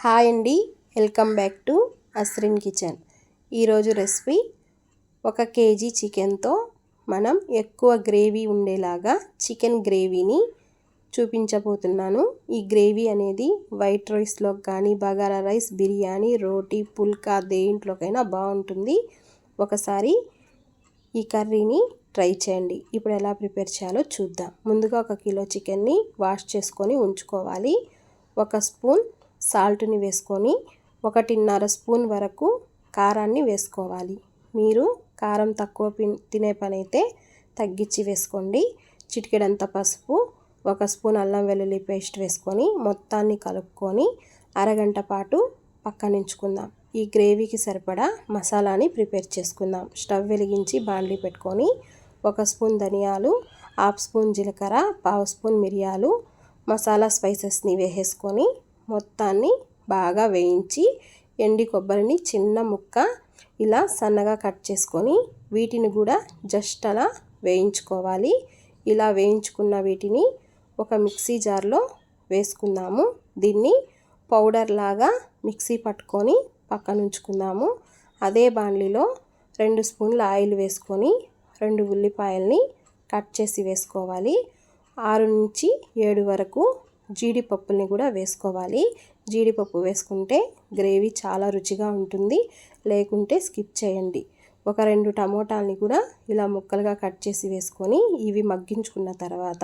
Hi అండి, welcome back to Asrin kitchen. ఈరోజు recipe 1 KG చికెన్తో మనం ఎక్కువ గ్రేవీ ఉండేలాగా చికెన్ గ్రేవీని చూపించబోతున్నాను. ఈ గ్రేవీ అనేది వైట్ రైస్లో కానీ, బగారా రైస్, బిర్యానీ, రోటీ, పుల్కా దేంట్లోకైనా బాగుంటుంది. ఒకసారి ఈ కర్రీని ట్రై చేయండి. ఇప్పుడు ఎలా ప్రిపేర్ చేయాలో చూద్దాం. ముందుగా 1 కిలో చికెన్ని వాష్ చేసుకొని ఉంచుకోవాలి. 1 స్పూన్ సాల్ట్ని వేసుకొని 1.5 స్పూన్ వరకు కారాన్ని వేసుకోవాలి. మీరు కారం తక్కువ తినే పని అయితే తగ్గించి వేసుకోండి. చిటికెడంత పసుపు, 1 స్పూన్ అల్లం వెల్లుల్లి పేస్ట్ వేసుకొని మొత్తాన్ని కలుపుకొని అరగంట పాటు పక్కనుంచుకుందాం. ఈ గ్రేవీకి సరిపడా మసాలాని ప్రిపేర్ చేసుకుందాం. స్టవ్ వెలిగించి బాండ్లీ పెట్టుకొని 1 స్పూన్ ధనియాలు, 1/2 స్పూన్ జీలకర్ర, 1/2 స్పూన్ మిరియాలు, మసాలా స్పైసెస్ని వేసేసుకొని మొత్తాన్ని బాగా వేయించి ఎండి కొబ్బరిని చిన్న ముక్క ఇలా సన్నగా కట్ చేసుకొని వీటిని కూడా జస్ట్ అలా వేయించుకోవాలి. ఇలా వేయించుకున్న వీటిని ఒక మిక్సీ జార్లో వేసుకుందాము. దీన్ని పౌడర్ లాగా మిక్సీ పట్టుకొని పక్కన ఉంచుకుందాము. అదే బాండ్లీలో 2 స్పూన్ల ఆయిల్ వేసుకొని 2 ఉల్లిపాయల్ని కట్ చేసి వేసుకోవాలి. 6 నుంచి 7 వరకు జీడిపప్పుల్ని కూడా వేసుకోవాలి. జీడిపప్పు వేసుకుంటే గ్రేవీ చాలా రుచిగా ఉంటుంది, లేకుంటే స్కిప్ చేయండి. 2 టమోటాలని కూడా ఇలా ముక్కలుగా కట్ చేసి వేసుకొని ఇవి మగ్గించుకున్న తర్వాత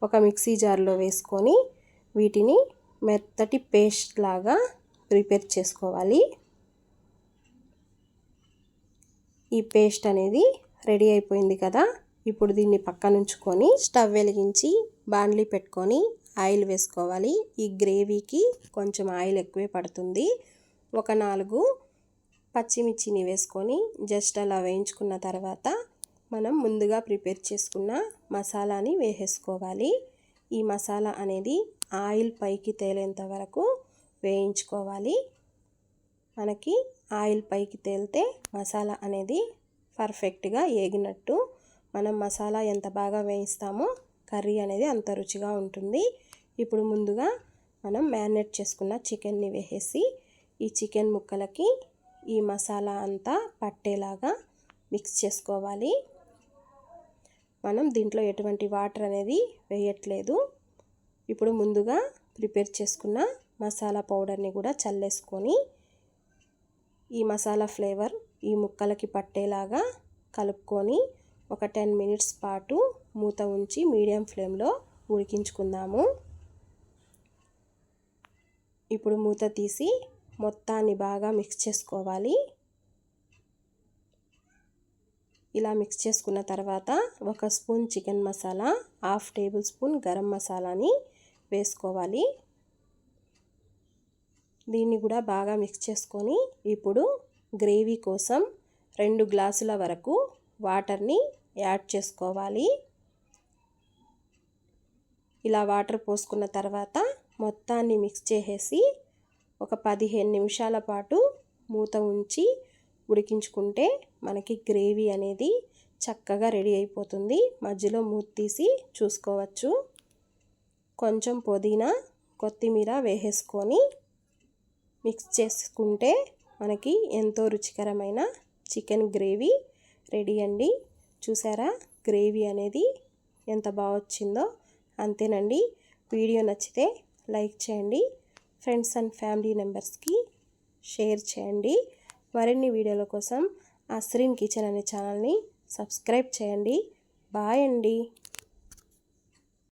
ఒక మిక్సీ జార్లో వేసుకొని వీటిని మెత్తటి పేస్ట్ లాగా ప్రిపేర్ చేసుకోవాలి. ఈ పేస్ట్ అనేది రెడీ అయిపోయింది కదా. ఇప్పుడు దీన్ని పక్కనుంచుకొని స్టవ్ వెలిగించి బాండ్లీ పెట్టుకొని ఆయిల్ వేసుకోవాలి. ఈ గ్రేవీకి కొంచెం ఆయిల్ ఎక్కువే పడుతుంది. 4 పచ్చిమిర్చిని వేసుకొని జస్ట్ అలా వేయించుకున్న తర్వాత మనం ముందుగా ప్రిపేర్ చేసుకున్న మసాలాని వేసేసుకోవాలి. ఈ మసాలా అనేది ఆయిల్ పైకి తేలేంత వరకు వేయించుకోవాలి. మనకి ఆయిల్ పైకి తేలితే మసాలా అనేది పర్ఫెక్ట్గా ఏగినట్టు. మనం మసాలా ఎంత బాగా వేయిస్తామో కర్రీ అనేది అంత రుచిగా ఉంటుంది. ఇప్పుడు ముందుగా మనం మ్యారినేట్ చేసుకున్న చికెన్ని వేసేసి ఈ చికెన్ ముక్కలకి ఈ మసాలా అంతా పట్టేలాగా మిక్స్ చేసుకోవాలి. మనం దీంట్లో ఎటువంటి వాటర్ అనేది వేయట్లేదు. ఇప్పుడు ముందుగా ప్రిపేర్ చేసుకున్న మసాలా పౌడర్ని కూడా చల్లేసుకొని ఈ మసాలా ఫ్లేవర్ ఈ ముక్కలకి పట్టేలాగా కలుపుకొని ఒక 10 మినిట్స్ పాటు మూత ఉంచి మీడియం ఫ్లేమ్లో ఉడికించుకుందాము. ఇప్పుడు మూత తీసి మొత్తాన్ని బాగా మిక్స్ చేసుకోవాలి. ఇలా మిక్స్ చేసుకున్న తర్వాత 1 spoon chicken masala, 1/2 table spoon garam మసాలాని వేసుకోవాలి. దీన్ని కూడా బాగా మిక్స్ చేసుకొని ఇప్పుడు గ్రేవీ కోసం 2 గ్లాసుల వరకు వాటర్ని యాడ్ చేసుకోవాలి. ఇలా వాటర్ పోసుకున్న తర్వాత మొత్తాన్ని మిక్స్ చేసేసి ఒక 15 నిమిషాల పాటు మూత ఉంచి ఉడికించుకుంటే మనకి గ్రేవీ అనేది చక్కగా రెడీ అయిపోతుంది. మధ్యలో మూత తీసి చూసుకోవచ్చు. కొంచెం పుదీనా, కొత్తిమీర వేసేసుకొని మిక్స్ చేసుకుంటే మనకి ఎంతో రుచికరమైన చికెన్ గ్రేవీ రెడీ అండి. చూసారా గ్రేవీ అనేది ఎంత బాగా వచ్చిందో. అంతేనండి. వీడియో నచ్చితే లైక్ చేయండి. ఫ్రెండ్స్ అండ్ ఫ్యామిలీ మెంబర్స్కి షేర్ చేయండి. మరిన్ని వీడియోల కోసం అస్రిన్ కిచెన్ అనే ఛానల్ని సబ్స్క్రైబ్ చేయండి. బాయ్ అండి.